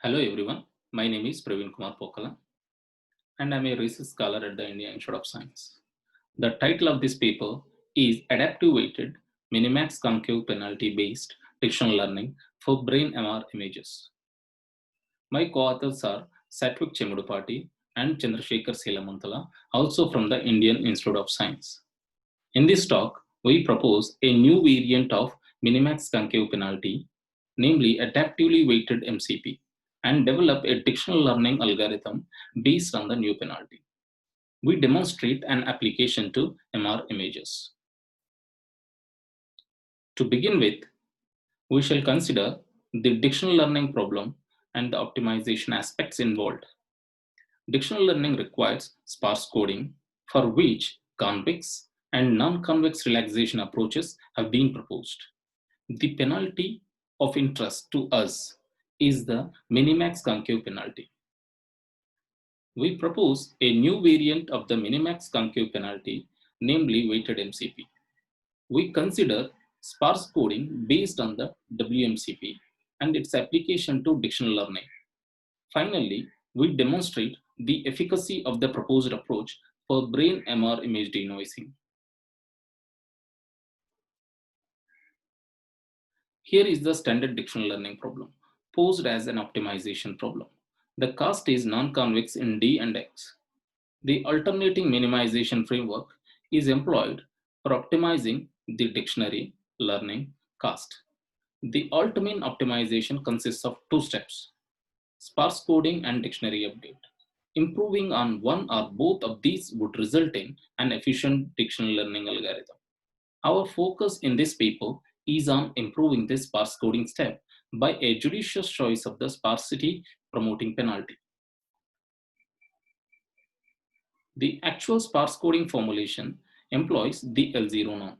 Hello everyone, my name is Praveen Kumar Pokala and I'm a research scholar at the Indian Institute of Science. The title of this paper is Adaptive Weighted Minimax Concave Penalty Based Dictional Learning for Brain MR Images. My co-authors are Satwik Chemudupati and Chandrasekhar Selamantala, also from the Indian Institute of Science. In this talk, we propose a new variant of Minimax Concave Penalty, namely Adaptively Weighted MCP, and develop a dictional learning algorithm based on the new penalty. We demonstrate an application to MR images. To begin with, we shall consider the dictional learning problem and the optimization aspects involved. Dictional learning requires sparse coding, for which convex and non-convex relaxation approaches have been proposed. The penalty of interest to us is the minimax concave penalty. We propose a new variant of the minimax concave penalty, namely weighted MCP. We consider sparse coding based on the WMCP and its application to dictional learning. Finally, we demonstrate the efficacy of the proposed approach for brain MR image denoising. Here is the standard dictional learning problem, posed as an optimization problem. The cast is non-convex in D and X. The alternating minimization framework is employed for optimizing the dictionary learning cast. The alt-min optimization consists of two steps: sparse coding and dictionary update. Improving on one or both of these would result in an efficient dictionary learning algorithm. Our focus in this paper is on improving this sparse coding step by a judicious choice of the sparsity promoting penalty. The actual sparse coding formulation employs the L0 norm,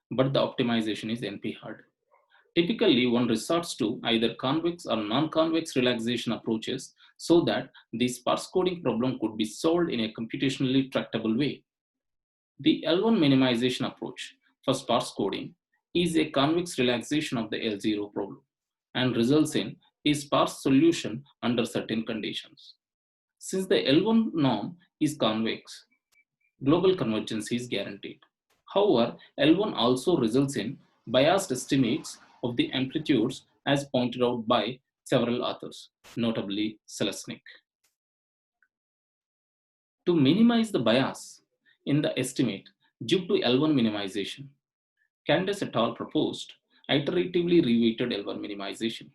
but the optimization is NP-hard. Typically, one resorts to either convex or non-convex relaxation approaches so that the sparse coding problem could be solved in a computationally tractable way. The L1 minimization approach for sparse coding is a convex relaxation of the L0 problem and results in a sparse solution under certain conditions. Since the L1 norm is convex, global convergence is guaranteed. However, L1 also results in biased estimates of the amplitudes as pointed out by several authors, notably Selesnik. To minimize the bias in the estimate due to L1 minimization, Candace et al. Proposed iteratively reweighted L1 minimization.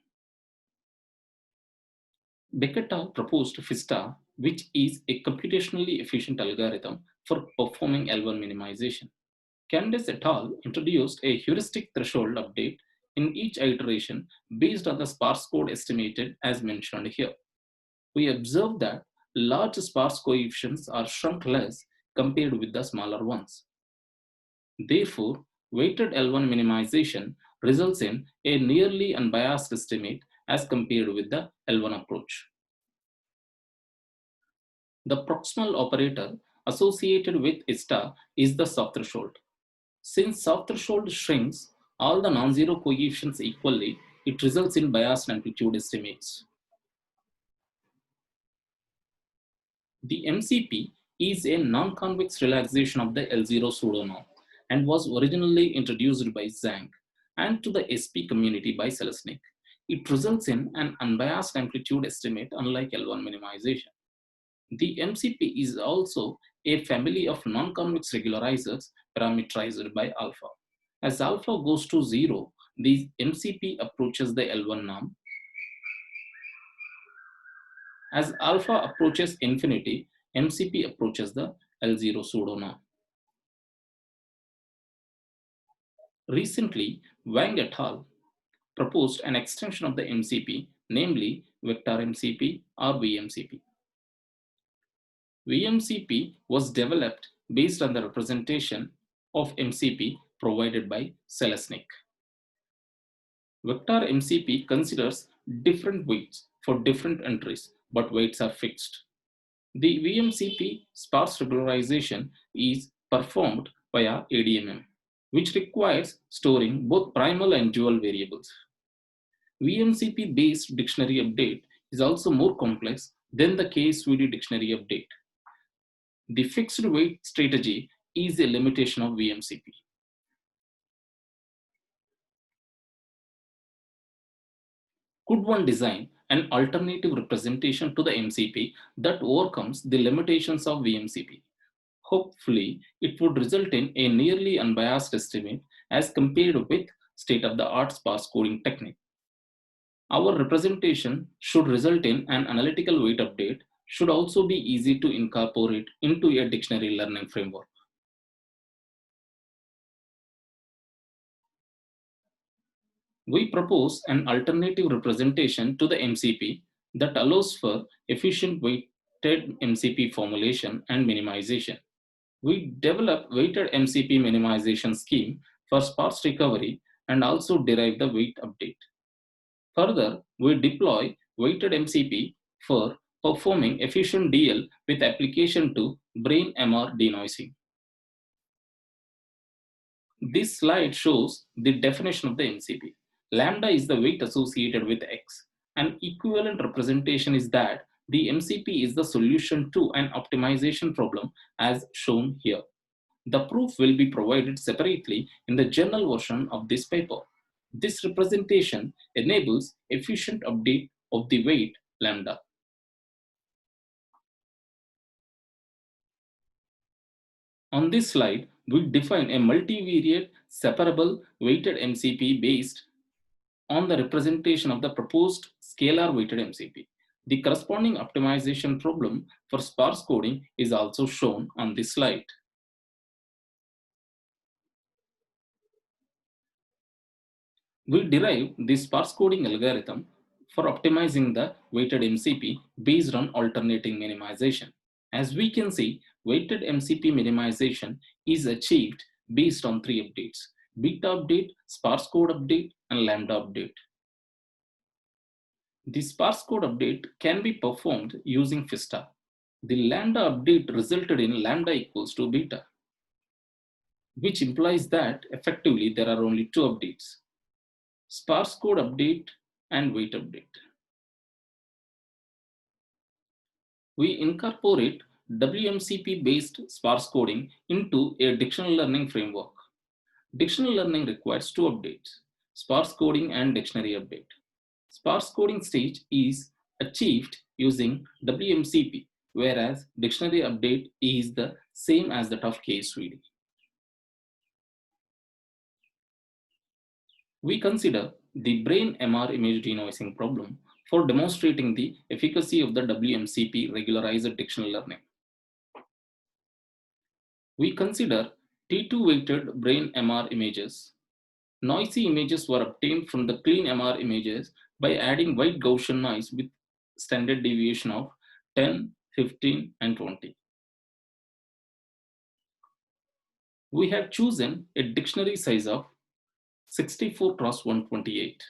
Beck et al. Proposed FISTA, which is a computationally efficient algorithm for performing L1 minimization. Candace et al. Introduced a heuristic threshold update in each iteration based on the sparse code estimated as mentioned here. We observed that large sparse coefficients are shrunk less compared with the smaller ones. Therefore, weighted L1 minimization results in a nearly unbiased estimate as compared with the L1 approach. The proximal operator associated with ISTA is the subthreshold. Since subthreshold shrinks all the non-zero coefficients equally, it results in biased amplitude estimates. The MCP is a non-convex relaxation of the L0 pseudonorm and was originally introduced by Zhang and to the SP community by Selesnik. It results in an unbiased amplitude estimate unlike L1 minimization. The MCP is also a family of non-convex regularizers parameterized by alpha. As alpha goes to 0, the MCP approaches the L1 norm. As alpha approaches infinity, MCP approaches the L0 pseudonorm. Recently, Wang et al. Proposed an extension of the MCP, namely vector MCP or VMCP. VMCP was developed based on the representation of MCP provided by Selesnik. Vector MCP considers different weights for different entries, but weights are fixed. The VMCP sparse regularization is performed via ADMM, which requires storing both primal and dual variables. VMCP-based dictionary update is also more complex than the KSVD dictionary update. The fixed weight strategy is a limitation of VMCP. Could one design an alternative representation to the MCP that overcomes the limitations of VMCP? Hopefully, it would result in a nearly unbiased estimate as compared with state-of-the-art sparse coding technique. Our representation should result in an analytical weight update, should also be easy to incorporate into a dictionary learning framework. We propose an alternative representation to the MCP that allows for efficient weighted MCP formulation and minimization. We develop weighted MCP minimization scheme for sparse recovery and also derive the weight update. Further, we deploy weighted MCP for performing efficient DL with application to brain MR denoising. This slide shows the definition of the MCP. Lambda is the weight associated with X. An equivalent representation is that the MCP is the solution to an optimization problem as shown here. The proof will be provided separately in the journal version of this paper. This representation enables efficient update of the weight lambda. On this slide, we define a multivariate separable weighted MCP based on the representation of the proposed scalar weighted MCP. The corresponding optimization problem for sparse coding is also shown on this slide. We derive the sparse coding algorithm for optimizing the weighted MCP based on alternating minimization. As we can see, weighted MCP minimization is achieved based on three updates: beta update, sparse code update, and lambda update. The sparse code update can be performed using FISTA. The lambda update resulted in lambda equals to beta, which implies that effectively there are only two updates: sparse code update and weight update. We incorporate WMCP based sparse coding into a dictionary learning framework. Dictionary learning requires two updates: sparse coding and dictionary update. Sparse coding stage is achieved using WMCP, whereas dictionary update is the same as that of KSVD. We consider the brain MR image denoising problem for demonstrating the efficacy of the WMCP regularized dictionary learning. We consider T2 weighted brain MR images. Noisy images were obtained from the clean MR images by adding white Gaussian noise with standard deviation of 10, 15, and 20. We have chosen a dictionary size of 64 cross 128.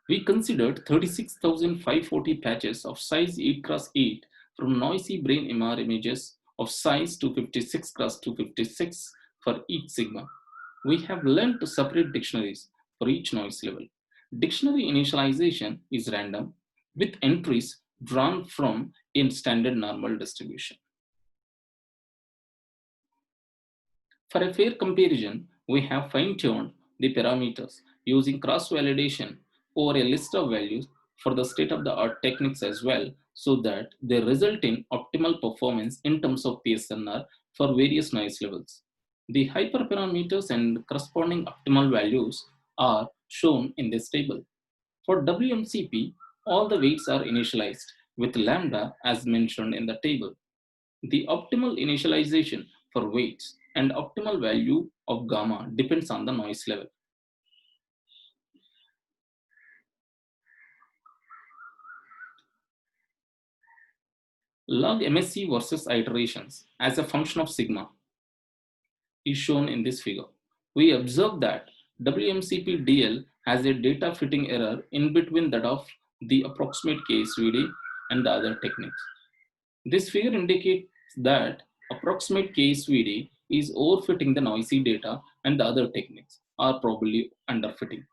We considered 36,540 patches of size 8 cross 8 from noisy brain MR images of size 256 cross 256 for each sigma. We have learned to separate dictionaries for each noise level. Dictionary initialization is random with entries drawn from a standard normal distribution. For a fair comparison, we have fine-tuned the parameters using cross-validation over a list of values for the state-of-the-art techniques as well, so that they result in optimal performance in terms of PSNR for various noise levels. The hyperparameters and corresponding optimal values are shown in this table. For WMCP, all the weights are initialized with lambda as mentioned in the table. The optimal initialization for weights and optimal value of gamma depends on the noise level. Log MSE versus iterations as a function of sigma is shown in this figure. We observe that WMCP DL has a data fitting error in between that of the approximate KSVD and the other techniques. This figure indicates that approximate KSVD is overfitting the noisy data and the other techniques are probably underfitting.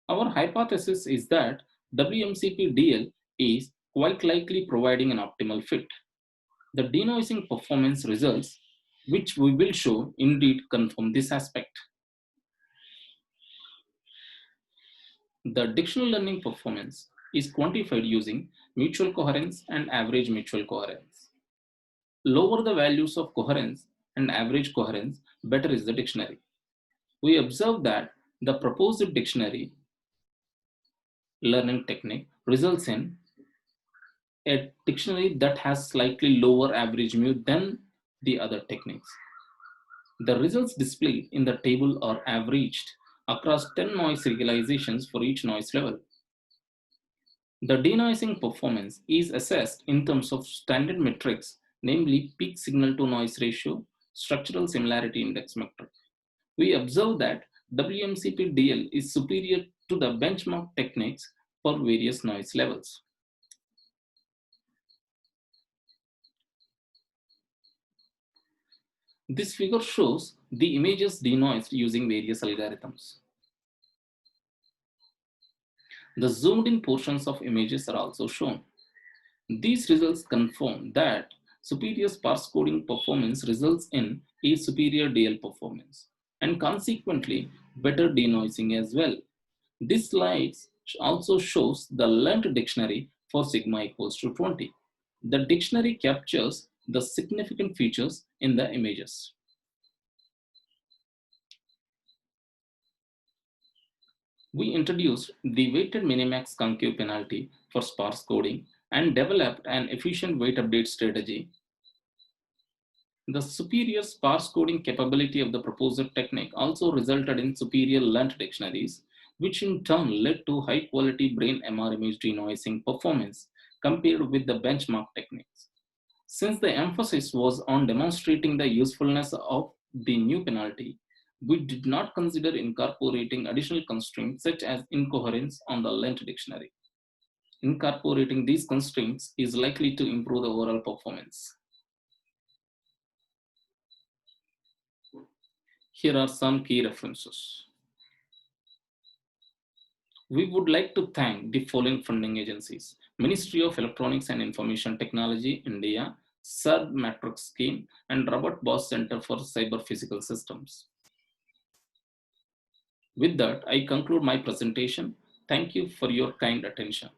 Our hypothesis is that WMCP DL is quite likely providing an optimal fit. The denoising performance results, which we will show, indeed confirm this aspect. The dictionary learning performance is quantified using mutual coherence and average mutual coherence. Lower the values of coherence and average coherence, better is the dictionary. We observe that the proposed dictionary learning technique results in a dictionary that has slightly lower average mu than the other techniques. The results displayed in the table are averaged across 10 noise serializations for each noise level. The denoising performance is assessed in terms of standard metrics, namely peak signal to noise ratio, structural similarity index metric. We observe that WMCP-DL is superior to the benchmark techniques for various noise levels. This figure shows the images denoised using various algorithms. The zoomed in portions of images are also shown. These results confirm that superior sparse coding performance results in a superior DL performance and consequently better denoising as well. This slide also shows the learned dictionary for sigma equals to 20. The dictionary captures the significant features in the images. We introduced the weighted minimax concave penalty for sparse coding and developed an efficient weight update strategy. The superior sparse coding capability of the proposed technique also resulted in superior learned dictionaries, which in turn led to high quality brain MR image denoising performance compared with the benchmark techniques. Since the emphasis was on demonstrating the usefulness of the new penalty, we did not consider incorporating additional constraints such as incoherence on the length dictionary. Incorporating these constraints is likely to improve the overall performance. Here are some key references. We would like to thank the following funding agencies: Ministry of Electronics and Information Technology, India, SERB Matrix Scheme, and Robert Bosch Center for Cyber Physical Systems. With that, I conclude my presentation. Thank you for your kind attention.